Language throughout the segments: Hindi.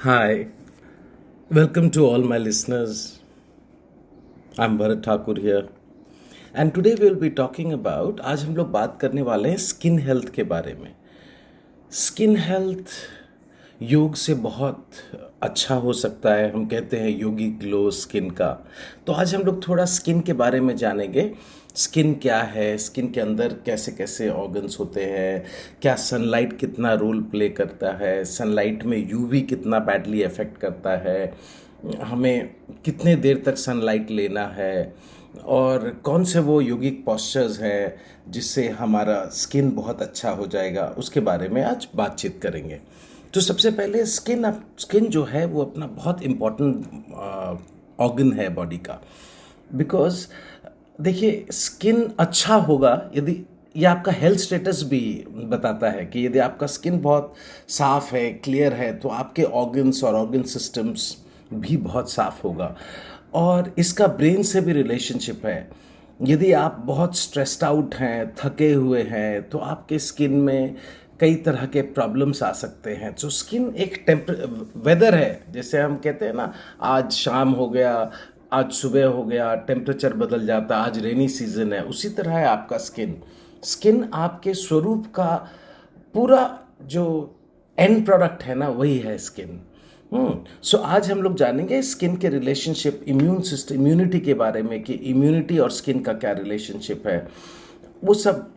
Hi, welcome to all my listeners. I'm Bharat Thakur here. And today we'll be talking about, आज हम लोग बात करने वाले हैं स्किन हेल्थ के बारे में। स्किन हेल्थ योग से बहुत अच्छा हो सकता है। हम कहते हैं योगी ग्लो स्किन का। तो आज हम लोग थोड़ा स्किन के बारे में जानेंगे। स्किन क्या है, स्किन के अंदर कैसे कैसे ऑर्गन्स होते हैं, क्या सनलाइट कितना रोल प्ले करता है, सनलाइट में यूवी कितना बैडली अफेक्ट करता है, हमें कितने देर तक सनलाइट लेना है, और कौन से वो योगिक पॉस्चर्स हैं जिससे हमारा स्किन बहुत अच्छा हो जाएगा, उसके बारे में आज बातचीत करेंगे। तो सबसे पहले स्किन जो है वो अपना बहुत इम्पोर्टेंट ऑर्गन है बॉडी का। बिकॉज देखिए, स्किन अच्छा होगा यदि, ये आपका हेल्थ स्टेटस भी बताता है कि यदि आपका स्किन बहुत साफ है, क्लियर है, तो आपके ऑर्गन्स और ऑर्गन सिस्टम्स भी बहुत साफ होगा। और इसका ब्रेन से भी रिलेशनशिप है। यदि आप बहुत स्ट्रेस्ड आउट हैं, थके हुए हैं, तो आपके स्किन में कई तरह के प्रॉब्लम्स आ सकते हैं। तो स्किन एक वेदर है, जैसे हम कहते हैं ना, आज शाम हो गया, आज सुबह हो गया, टेम्परेचर बदल जाता, आज रेनी सीजन है, उसी तरह है आपका स्किन। स्किन आपके स्वरूप का पूरा जो एंड प्रोडक्ट है ना, वही है स्किन। सो आज हम लोग जानेंगे स्किन के रिलेशनशिप, इम्यून सिस्टम, इम्यूनिटी के बारे में, कि इम्यूनिटी और स्किन का क्या रिलेशनशिप है। वो सब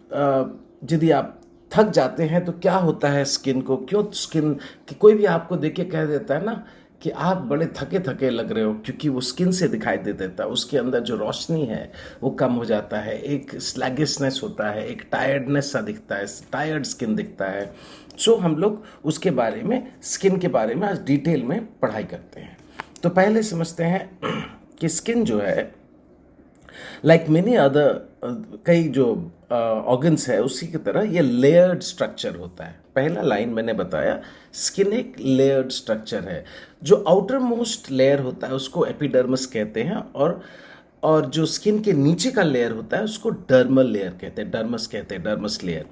यदि आप थक जाते हैं तो क्या होता है स्किन को, क्यों स्किन, कि कोई भी आपको देख के कह देता है ना कि आप बड़े थके थके लग रहे हो, क्योंकि वो स्किन से दिखाई दे देता है। उसके अंदर जो रोशनी है वो कम हो जाता है, एक स्लैगिशनेस होता है, एक टायर्डनेस सा दिखता है, टायर्ड स्किन दिखता है। सो हम लोग उसके बारे में, स्किन के बारे में आज डिटेल में पढ़ाई करते हैं। तो पहले समझते हैं कि स्किन जो है, लाइक मेनी अदर, कई जो ऑर्गन्स है उसी की तरह ये लेयर्ड स्ट्रक्चर होता है। पहला लाइन मैंने बताया, स्किन एक लेयर्ड स्ट्रक्चर है। जो आउटर मोस्ट लेयर होता है उसको एपिडर्मिस कहते हैं, और जो स्किन के नीचे का लेयर होता है उसको डर्मल लेयर कहते हैं, डर्मस कहते हैं, डर्मस लेयर।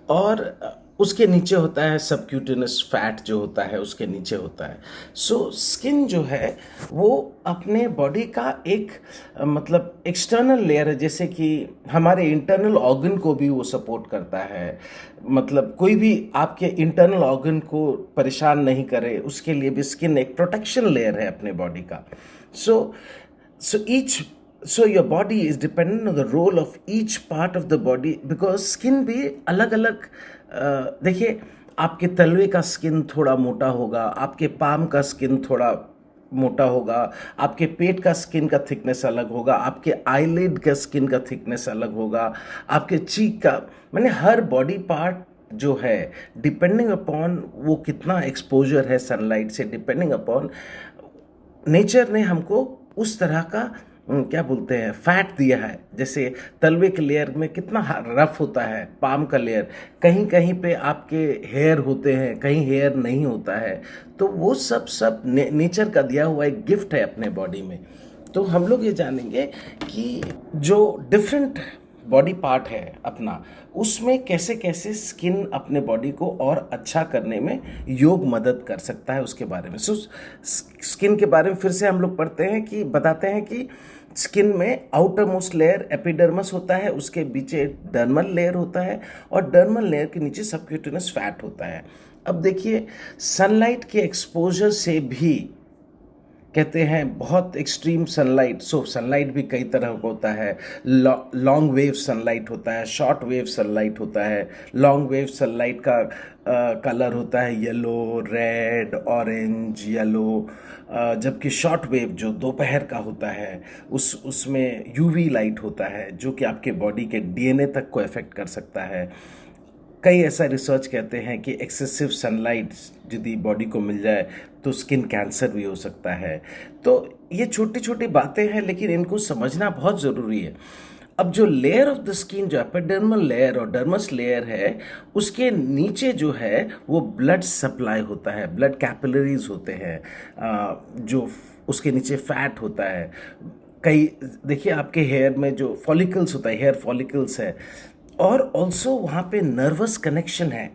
और उसके नीचे होता है सबक्यूटेनस फैट, जो होता है उसके नीचे होता है। सो स्किन जो है वो अपने बॉडी का एक मतलब एक्सटर्नल लेयर है, जैसे कि हमारे इंटरनल ऑर्गन को भी वो सपोर्ट करता है। मतलब कोई भी आपके इंटरनल ऑर्गन को परेशान नहीं करे, उसके लिए भी स्किन एक प्रोटेक्शन लेयर है अपने बॉडी का। सो so each so your body is dependent on the role of each part of the body, because skin भी अलग अलग, देखिए, आपके तलवे का स्किन थोड़ा मोटा होगा, आपके पाम का स्किन थोड़ा मोटा होगा, आपके पेट का स्किन का थिकनेस अलग होगा, आपके आईलिड का स्किन का थिकनेस अलग होगा, आपके चीक का, मैंने हर बॉडी पार्ट जो है, डिपेंडिंग अपॉन वो कितना एक्सपोजर है सनलाइट से, डिपेंडिंग अपॉन नेचर ने हमको उस तरह का क्या बोलते हैं, फैट दिया है। जैसे तलवे के लेयर में कितना रफ होता है, पाम का लेयर, कहीं कहीं पे आपके हेयर होते हैं, कहीं हेयर नहीं होता है। तो वो सब नेचर का दिया हुआ एक गिफ्ट है अपने बॉडी में। तो हम लोग ये जानेंगे कि जो डिफरेंट बॉडी पार्ट है अपना, उसमें कैसे कैसे स्किन अपने बॉडी को और अच्छा करने में योग मदद कर सकता है, उसके बारे में। सो स्किन के बारे में फिर से हम लोग पढ़ते हैं, कि बताते हैं कि स्किन में आउटर मोस्ट लेयर एपिडर्मस होता है, उसके पीछे डर्मल लेयर होता है, और डर्मल लेयर के नीचे सबक्यूटेनस फैट होता है। अब देखिए, सनलाइट के एक्सपोजर से भी, कहते हैं बहुत एक्सट्रीम सनलाइट, सो सनलाइट भी कई तरह का होता है। लॉन्ग वेव सनलाइट होता है, शॉर्ट वेव सनलाइट होता है। लॉन्ग वेव सनलाइट का कलर होता है येलो, रेड, ऑरेंज, येलो। जबकि शॉर्ट वेव जो दोपहर का होता है, उसमें यूवी लाइट होता है, जो कि आपके बॉडी के डीएनए तक को इफेक्ट कर सकता है। कई ऐसा रिसर्च कहते हैं कि एक्सेसिव सनलाइट यदि बॉडी को मिल जाए तो स्किन कैंसर भी हो सकता है। तो ये छोटी छोटी बातें हैं, लेकिन इनको समझना बहुत ज़रूरी है। अब जो लेयर ऑफ द स्किन, जो एपिडर्मल लेयर और डर्मस लेयर है, उसके नीचे जो है वो ब्लड सप्लाई होता है, ब्लड कैपिलरीज होते हैं, जो उसके नीचे फैट होता है। कई, देखिए, आपके हेयर में जो फॉलिकल्स होता है, हेयर फॉलिकल्स है, और ऑल्सो वहाँ पे नर्वस कनेक्शन है,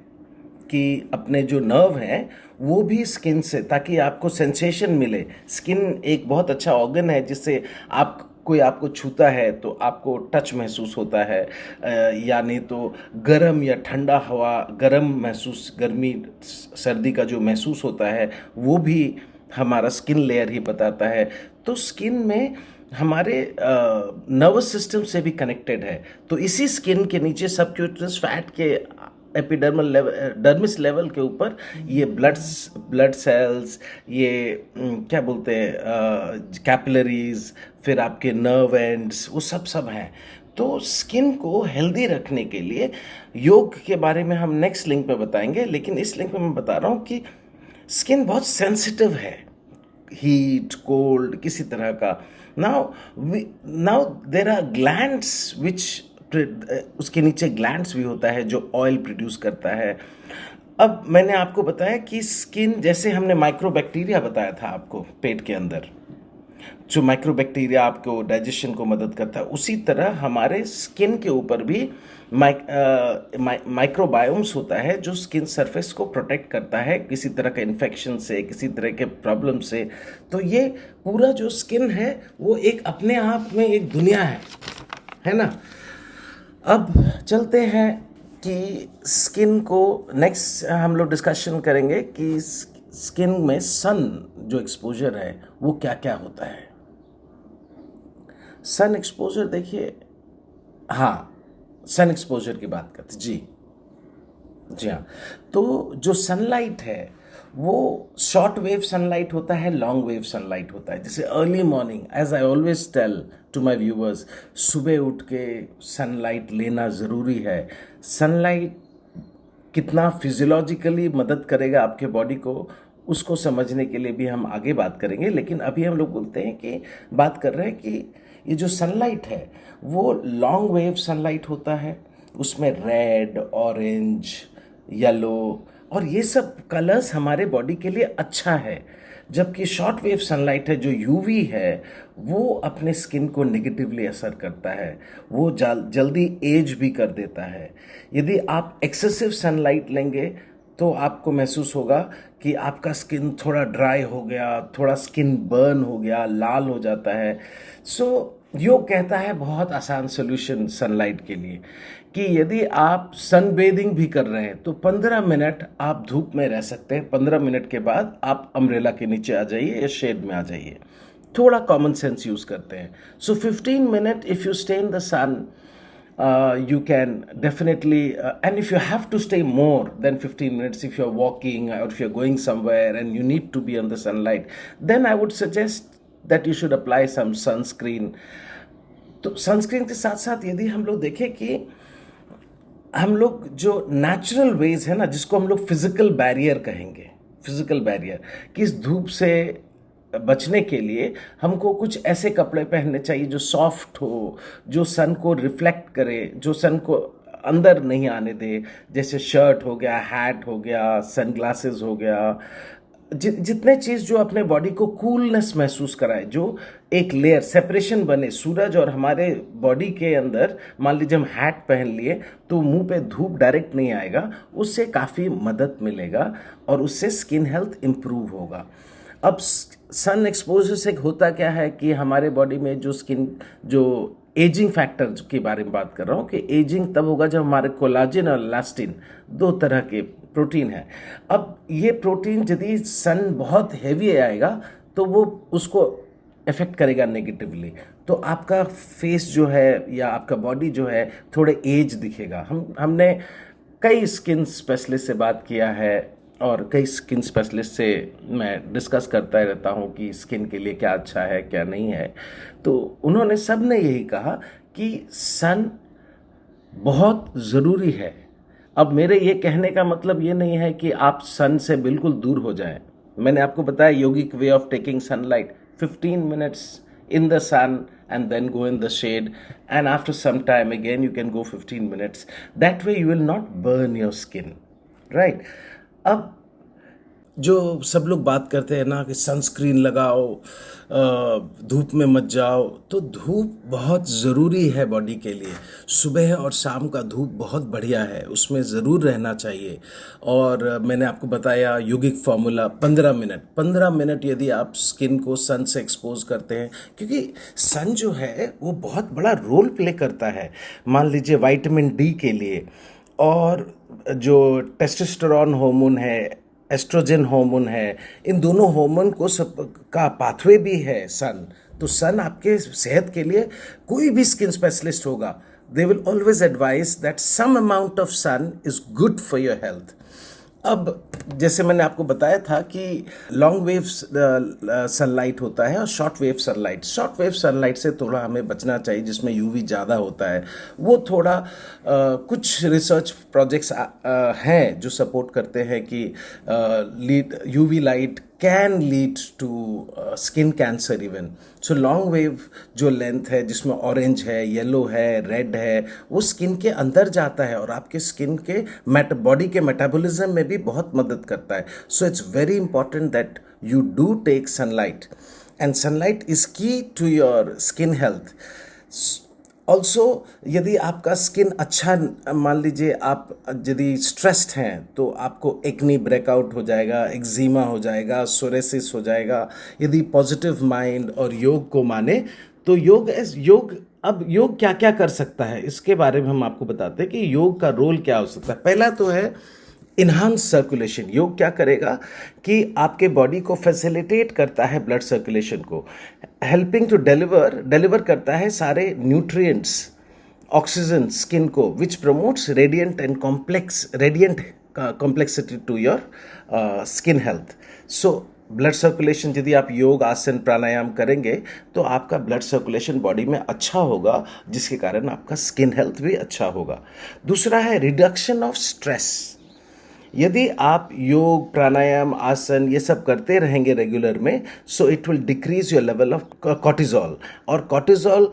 कि अपने जो नर्व हैं वो भी स्किन से, ताकि आपको सेंसेशन मिले। स्किन एक बहुत अच्छा ऑर्गन है जिससे आप कोई आपको छूता है तो आपको टच महसूस होता है, या नहीं तो गर्म या ठंडा हवा, गर्म महसूस, गर्मी सर्दी का जो महसूस होता है वो भी हमारा स्किन लेयर ही बताता है। तो स्किन में हमारे नर्वस सिस्टम से भी कनेक्टेड है। तो इसी स्किन के नीचे सबक्यूटेनियस फैट के एपिडर्मल लेवल, डर्मिस लेवल के ऊपर ये ब्लड सेल्स, ये क्या बोलते हैं, कैपिलरीज, फिर आपके नर्व एंड्स, वो सब हैं। तो स्किन को हेल्दी रखने के लिए योग के बारे में हम नेक्स्ट लिंक पे बताएंगे, लेकिन इस लिंक में मैं बता रहा हूँ कि स्किन बहुत सेंसिटिव है, हीट कोल्ड किसी तरह का। नाउ देर आर ग्लैंड्स विच, उसके नीचे ग्लैंड्स भी होता है जो ऑयल प्रोड्यूस करता है। अब मैंने आपको बताया कि स्किन, जैसे हमने माइक्रोबैक्टीरिया बताया था आपको पेट के अंदर, जो माइक्रोबैक्टीरिया आपको डाइजेशन को मदद करता है, उसी तरह हमारे स्किन के ऊपर भी माइक्रोबायोम्स होता है जो स्किन सरफेस को प्रोटेक्ट करता है किसी तरह के इन्फेक्शन से, किसी तरह के प्रॉब्लम से। तो ये पूरा जो स्किन है वो एक अपने आप में एक दुनिया है ना। अब चलते हैं कि स्किन को नेक्स्ट हम लोग डिस्कशन करेंगे कि स्किन में सन जो एक्सपोजर है वो क्या क्या होता है। सन एक्सपोजर देखिए, हाँ, सन एक्सपोजर की बात करते जी, जी हाँ। तो जो सनलाइट है वो शॉर्ट वेव सनलाइट होता है, लॉन्ग वेव सनलाइट होता है। जैसे early morning, as I always tell to my viewers, सुबह उठ के सनलाइट लेना ज़रूरी है। सनलाइट कितना फिजियोलॉजिकली मदद करेगा आपके बॉडी को, उसको समझने के लिए भी हम आगे बात करेंगे, लेकिन अभी हम लोग बोलते हैं कि बात कर रहे हैं कि ये जो सनलाइट है वो लॉन्ग वेव सनलाइट होता है। उसमें रेड, ऑरेंज, येलो और ये सब कलर्स हमारे बॉडी के लिए अच्छा है। जबकि शॉर्ट वेव सनलाइट है जो यूवी है, वो अपने स्किन को नेगेटिवली असर करता है, वो जल्दी एज भी कर देता है। यदि आप एक्सेसिव सनलाइट लेंगे तो आपको महसूस होगा कि आपका स्किन थोड़ा ड्राई हो गया, थोड़ा स्किन बर्न हो गया, लाल हो जाता है। सो योग कहता है बहुत आसान सोल्यूशन सनलाइट के लिए, कि यदि आप सन बेदिंग भी कर रहे हैं तो 15 मिनट आप धूप में रह सकते हैं। 15 मिनट के बाद आप अम्ब्रेला के नीचे आ जाइए या शेड में आ जाइए। थोड़ा कॉमन सेंस यूज करते हैं। So 15 minute if you stay in the sun, you can definitely, and if you have to stay more than 15 minutes, if you're walking or if you're going somewhere and you need to be on the sunlight, then I would suggest that you should apply some sunscreen. तो सनस्क्रीन के साथ साथ यदि हम लोग देखें कि हम लोग जो नेचुरल वेज है ना, जिसको हम लोग फिजिकल बैरियर कहेंगे, फिजिकल बैरियर, कि इस धूप से बचने के लिए हमको कुछ ऐसे कपड़े पहनने चाहिए जो सॉफ्ट हो, जो सन को रिफ्लेक्ट करे, जो सन को अंदर नहीं आने दे। जैसे शर्ट हो गया, हैट हो गया, सनग्लासेस हो गया, जितने चीज़ जो अपने बॉडी को कूलनेस महसूस कराए, जो एक लेयर सेपरेशन बने सूरज और हमारे बॉडी के अंदर। मान लीजिए हम हैट पहन लिए तो मुंह पे धूप डायरेक्ट नहीं आएगा, उससे काफ़ी मदद मिलेगा और उससे स्किन हेल्थ इम्प्रूव होगा। अब सन एक्सपोजर से होता क्या है कि हमारे बॉडी में जो स्किन, जो एजिंग फैक्टर के बारे में बात कर रहा हूँ, कि एजिंग तब होगा जब हमारे कोलाजन और इलास्टिन, दो तरह के प्रोटीन है। अब ये प्रोटीन यदि सन बहुत हैवी आएगा तो वो उसको इफेक्ट करेगा नेगेटिवली, तो आपका फेस जो है या आपका बॉडी जो है थोड़े एज दिखेगा। हमने कई स्किन स्पेशलिस्ट से बात किया है और कई स्किन स्पेशलिस्ट से मैं डिस्कस करता रहता हूँ कि स्किन के लिए क्या अच्छा है क्या नहीं है। तो उन्होंने सब ने यही कहा कि सन बहुत ज़रूरी है। अब मेरे ये कहने का मतलब ये नहीं है कि आप सन से बिल्कुल दूर हो जाएं। मैंने आपको बताया yogic way of taking sunlight, 15 minutes in the sun and then go in the shade, and after some time again you can go 15 minutes. That way you will not burn your skin, right? अब जो सब लोग बात करते हैं ना कि सनस्क्रीन लगाओ, धूप में मत जाओ, तो धूप बहुत ज़रूरी है बॉडी के लिए। सुबह और शाम का धूप बहुत बढ़िया है, उसमें ज़रूर रहना चाहिए। और मैंने आपको बताया योगिक फार्मूला, 15 मिनट यदि आप स्किन को सन से एक्सपोज करते हैं, क्योंकि सन जो है वो बहुत बड़ा रोल प्ले करता है। मान लीजिए विटामिन डी के लिए, और जो टेस्टोस्टेरोन हार्मोन है, एस्ट्रोजन हार्मोन है, इन दोनों हार्मोन को सब का पाथवे भी है सन। तो सन आपके सेहत के लिए, कोई भी स्किन स्पेशलिस्ट होगा, they will always advise that some amount of sun is good for your health. अब जैसे मैंने आपको बताया था कि लॉन्ग वेव सनलाइट होता है और short wave sunlight. Short wave sunlight से थोड़ा हमें बचना चाहिए, जिसमें यूवी ज़्यादा होता है। वो थोड़ा कुछ रिसर्च प्रोजेक्ट्स हैं जो सपोर्ट करते हैं कि lead UV light can lead to skin cancer even. So long wave जो लेंथ है, जिसमें ऑरेंज है, येलो है, रेड है, वो स्किन के अंदर जाता है और आपके स्किन के बॉडी के मेटाबॉलिज्म में भी बहुत मदद करता है। So it's very important that you do take sunlight, and sunlight is key to your skin health. Also यदि आपका स्किन अच्छा, मान लीजिए आप यदि स्ट्रेस्ड हैं तो आपको एक्नी ब्रेकआउट हो जाएगा, एक्जिमा हो जाएगा, सोरेसिस हो जाएगा। यदि पॉजिटिव माइंड और योग को माने तो योग क्या क्या कर सकता है, इसके बारे में हम आपको बताते हैं कि योग का रोल क्या हो सकता है। पहला तो है इन्हांस सर्कुलेशन। योग क्या करेगा कि आपके बॉडी को फैसिलिटेट करता है ब्लड सर्कुलेशन को, हेल्पिंग टू डिलीवर करता है सारे न्यूट्रिएंट्स, ऑक्सीजन स्किन को, which promotes radiant complexity to your skin health. So blood circulation, यदि आप योग, आसन, प्राणायाम करेंगे तो आपका ब्लड सर्कुलेशन बॉडी में अच्छा होगा, जिसके कारण आपका स्किन हेल्थ भी अच्छा होगा। दूसरा है रिडक्शन ऑफ स्ट्रेस। यदि आप योग, प्राणायाम, आसन ये सब करते रहेंगे रेगुलर में, so it will decrease your level of cortisol. और कॉर्टिजोल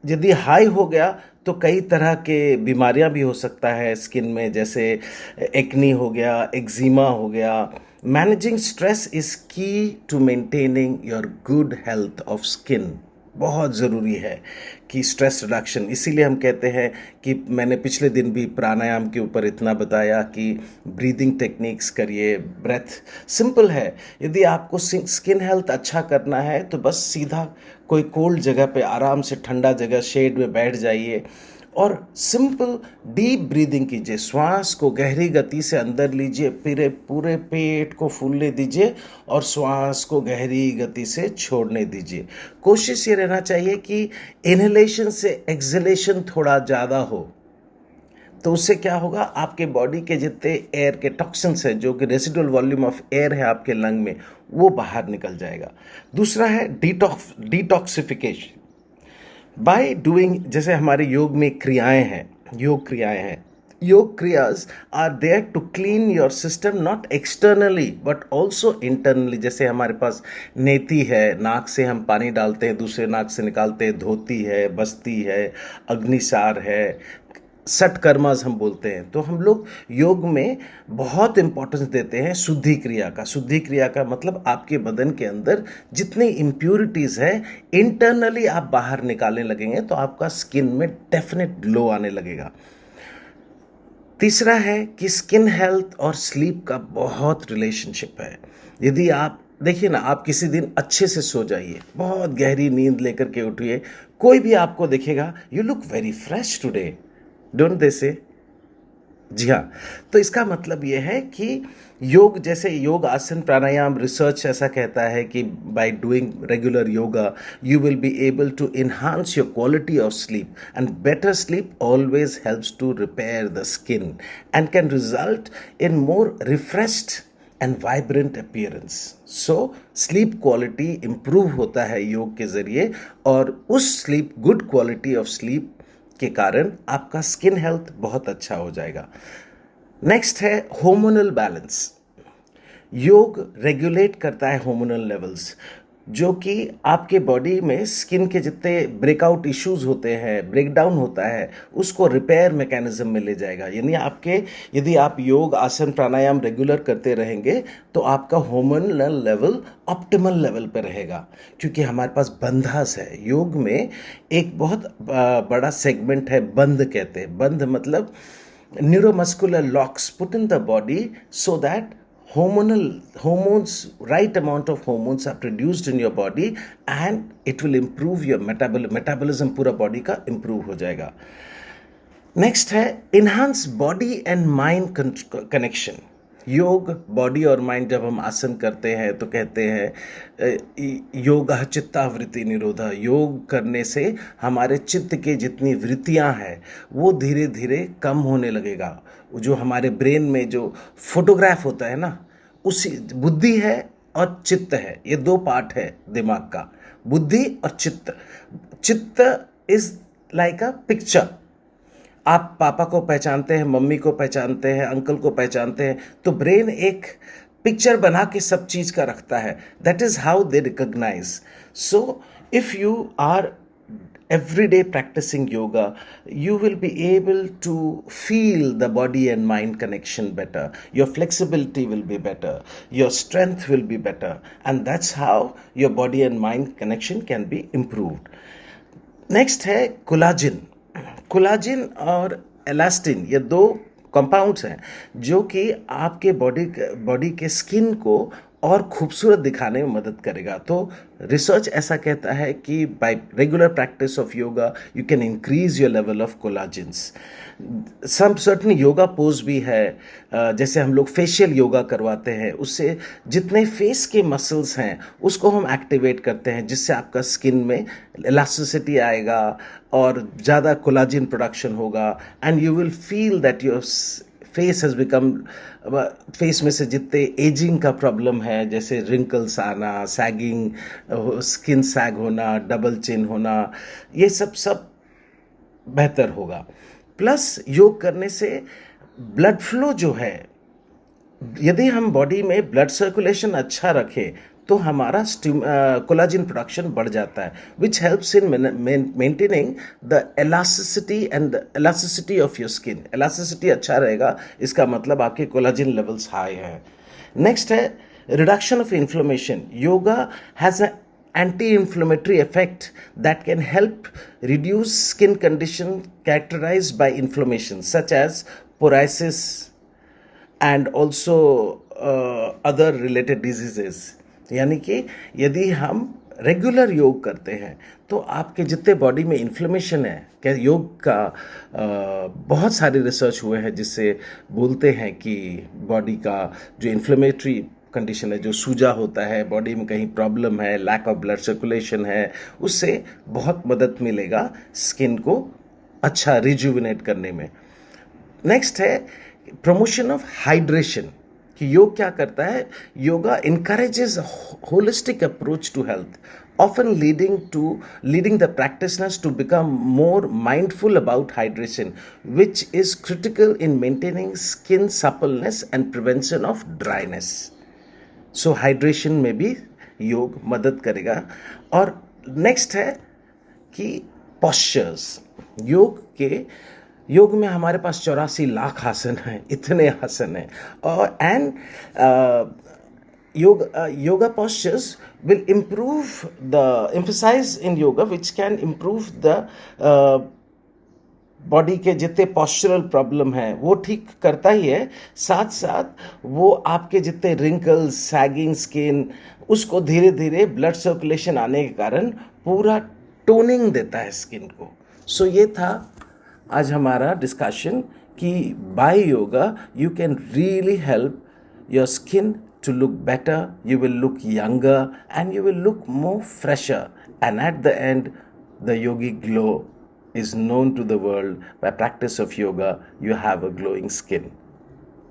यदि हाई हो गया तो कई तरह के बीमारियां भी हो सकता है स्किन में, जैसे एक्नी हो गया, एक्जिमा हो गया। Managing stress is key to maintaining your good health of skin. बहुत ज़रूरी है कि स्ट्रेस रिडक्शन, इसीलिए हम कहते हैं कि मैंने पिछले दिन भी प्राणायाम के ऊपर इतना बताया कि ब्रीदिंग टेक्निक्स करिए। ब्रेथ सिंपल है। यदि आपको स्किन हेल्थ अच्छा करना है तो बस सीधा कोई कोल्ड जगह पे आराम से, ठंडा जगह, शेड में बैठ जाइए और सिंपल डीप ब्रीदिंग कीजिए। श्वास को गहरी गति से अंदर लीजिए, फिर पूरे पेट को फूलने दीजिए और श्वास को गहरी गति से छोड़ने दीजिए। कोशिश ये रहना चाहिए कि इनहेलेशन से एक्सहेलेशन थोड़ा ज़्यादा हो, तो उससे क्या होगा, आपके बॉडी के जितने एयर के टॉक्सिन्स हैं, जो कि रेसिडुअल वॉल्यूम ऑफ एयर है आपके लंग में, वो बाहर निकल जाएगा। दूसरा है डिटॉक्सिफिकेशन बाय डूइंग, जैसे हमारे योग में क्रियाएं हैं, yoga kriyas are there to clean your system, not externally but also internally. जैसे हमारे पास नेति है, नाक से हम पानी डालते हैं, दूसरे नाक से निकालते हैं, धोती है, बस्ती है, अग्निसार है, सटकर्मास हम बोलते हैं। तो हम लोग योग में बहुत इंपॉर्टेंस देते हैं शुद्धि क्रिया का। शुद्धि क्रिया का मतलब आपके बदन के अंदर जितनी इम्प्यूरिटीज है, इंटरनली आप बाहर निकालने लगेंगे तो आपका स्किन में डेफिनेट ग्लो आने लगेगा। तीसरा है कि स्किन हेल्थ और स्लीप का बहुत रिलेशनशिप है। यदि आप देखिए ना, आप किसी दिन अच्छे से सो जाइए, बहुत गहरी नींद लेकर के उठिए, कोई भी आपको देखेगा, you look very fresh today, don't they से? जी हाँ। तो इसका मतलब यह है कि योग, जैसे योग, आसन, प्राणायाम, रिसर्च ऐसा कहता है कि by doing regular yoga you will be able to enhance your quality of sleep, and better sleep always helps to repair the skin and can result in more refreshed and vibrant appearance. So sleep quality improve होता है योग के जरिए, और उस sleep, good quality of sleep के कारण आपका स्किन हेल्थ बहुत अच्छा हो जाएगा। नेक्स्ट है हार्मोनल बैलेंस। योग रेगुलेट करता है हार्मोनल लेवल्स। जो कि आपके बॉडी में स्किन के जितने ब्रेकआउट इश्यूज होते हैं, ब्रेकडाउन होता है, उसको रिपेयर मैकेनिज्म में ले जाएगा। यानी आपके, यदि आप योग, आसन, प्राणायाम रेगुलर करते रहेंगे तो आपका हार्मोनल लेवल ऑप्टिमल लेवल पे रहेगा। क्योंकि हमारे पास बंधास है योग में, एक बहुत बड़ा सेगमेंट है बंध कहते हैं। बंध मतलब neuromuscular locks put in the body so that hormones, right amount of hormones are produced in your body, and it will improve your metabolism, पूरा बॉडी का improve हो जाएगा। नेक्स्ट है enhance body and mind connection. योग, बॉडी और माइंड, जब हम आसन करते हैं तो कहते हैं योग चित्तावृत्ति निरोधा। योग करने से हमारे चित्त के जितनी वृत्तियां हैं वो धीरे धीरे कम होने लगेगा। जो हमारे ब्रेन में जो फोटोग्राफ होता है ना, उसी बुद्धि है और चित्त है, ये दो पार्ट है दिमाग का, बुद्धि और चित्त। चित्त इज लाइक अ पिक्चर। आप पापा को पहचानते हैं, मम्मी को पहचानते हैं, अंकल को पहचानते हैं, तो ब्रेन एक पिक्चर बना के सब चीज का रखता है। That is how they recognise. So if you are every day practicing yoga, you will be able to feel the body and mind connection better. Your flexibility will be better, your strength will be better, and that's how your body and mind connection can be improved. Next है कोलाजिन। कोलाजिन और एलास्टिन, ये दो कंपाउंड्स हैं जो कि आपके बॉडी के स्किन को और खूबसूरत दिखाने में मदद करेगा। तो रिसर्च ऐसा कहता है कि by regular practice of yoga you can increase your level of collagens. Some certain yoga pose भी है, जैसे हम लोग फेशियल योगा करवाते हैं, उससे जितने फेस के मसल्स हैं उसको हम एक्टिवेट करते हैं, जिससे आपका स्किन में इलास्टिसिटी आएगा और ज़्यादा कोलाजिन प्रोडक्शन होगा, and you will feel that your face has become, face में से जितने एजिंग का प्रॉब्लम है, जैसे रिंकल्स आना, सैगिंग, स्किन सैग होना, डबल चिन होना, ये सब बेहतर होगा। प्लस योग करने से ब्लड फ्लो जो है, यदि हम बॉडी में ब्लड सर्कुलेशन अच्छा रखें तो हमारा कोलाजिन प्रोडक्शन बढ़ जाता है, which helps in maintaining the elasticity of your skin. Elasticity अच्छा रहेगा, इसका मतलब आपके कोलाजिन लेवल्स हाई हैं। नेक्स्ट है reduction of inflammation. Yoga has a anti-inflammatory effect that can help reduce skin condition characterized by inflammation such as psoriasis and also other related diseases। यानी कि यदि हम रेगुलर योग करते हैं तो आपके जितने बॉडी में इन्फ्लेमेशन है, क्या योग का बहुत सारे रिसर्च हुए हैं जिससे बोलते हैं कि बॉडी का जो इन्फ्लेमेटरी कंडीशन है, जो सूजा होता है, बॉडी में कहीं प्रॉब्लम है, लैक ऑफ ब्लड सर्कुलेशन है, उससे बहुत मदद मिलेगा स्किन को अच्छा रिजुविनेट करने में। नेक्स्ट है प्रमोशन ऑफ हाइड्रेशन। कि योग क्या करता है, yoga encourages a holistic approach to health, often leading the practitioners to become more mindful about hydration, which is critical in maintaining skin suppleness and prevention of dryness. So hydration में भी योग मदद करेगा। और नेक्स्ट है कि postures। योग में हमारे पास 84 लाख आसन हैं, इतने आसन हैं। और and yoga postures will improve the emphasize in yoga which can improve the body के जितने पॉस्चरल प्रॉब्लम है वो ठीक करता ही है, साथ साथ वो आपके जितने रिंकल्स, सैगिंग स्किन, उसको धीरे धीरे ब्लड सर्कुलेशन आने के कारण पूरा टोनिंग देता है स्किन को। सो ये था आज हमारा डिस्कशन कि by yoga you can really help your skin to look better, you will look younger, and you will look more fresher, and at the end the yogi glow is known to the world. By practice of yoga you have a glowing skin.